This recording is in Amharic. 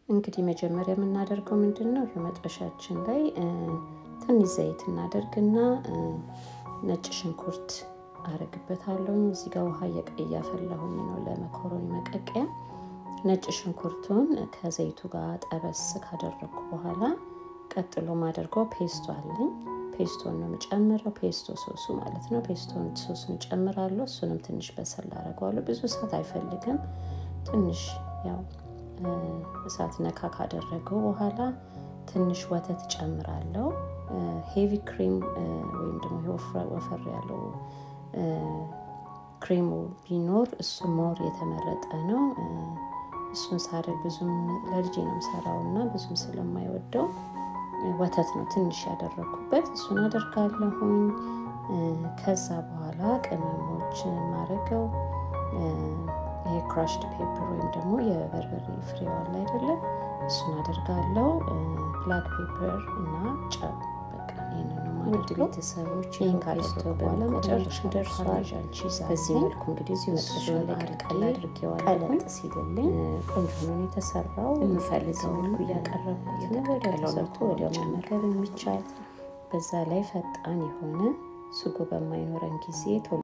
እንግዲህ መጀመሪያ የምናደርገው ምንድነው? መጥበሻችን ላይ ትንሽ ዘይት እናደርግና ነጭ ሽንኩርት አረግበታለሁ። እዚህ ጋር ውሃ እያፈላሁኝ ነው ለመኮሮኒ መቀቀያ። ነጭ ሽንኩርቱን ከዘይቱ ጋር ጠበስ ካደረኩ በኋላ ቀጥሎ ማደርገው ፔስቶ አለኝ። ፔስቶን ነው የምጨምረው። ፔስቶ ሶሱ ማለት ነው። ፔስቶን ሶሱን እጨምራለሁ። እሱንም ትንሽ በሰል አደርገዋለሁ። ብዙ እሳት አይፈልግም። ትንሽ ያው እሳት ነካ ካደረገው በኋላ ትንሽ ወተት እጨምራለሁ። ሄቪ ክሪም ወይም ደግሞ ወፈር ያለው ክሬሙ ቢኖር እሱ ሞር የተመረጠ ነው። እሱን ሳደርግ ብዙም ለልጄ ነው የምሰራውና ብዙም ስለማይወደው ወተት ነው ትንሽ ያደረኩበት። እሱን አደርጋለሁኝ። ከዛ በኋላ ቅመሞችን ማረገው ይሄ ክራሽድ ፔፐር ወይም ደግሞ የበርበሬ ፍሬው አለ አይደለ? እሱን አደርጋለሁ። ብላክ ፔፐር እና ጨው። በቃ ይሄንን ነው ማለት ነው። ቤተሰቦች ይሄን ካደረኩ በኋላ መጨረሻ ደርሷል። በዚህ መልኩ እንግዲህ እዚህ መጥበሻ ላይ ቀላል አድርጌዋለሁ። ቀለጥ ሲልልኝ ቆንጆ ነው የተሰራው። የምፈልገው መልኩ እያቀረብኩት ነው። ወዲያው ሰርቶ ወዲያው መመገብ የሚቻል በዛ ላይ ፈጣን የሆነ ስጎ በማይኖረን ጊዜ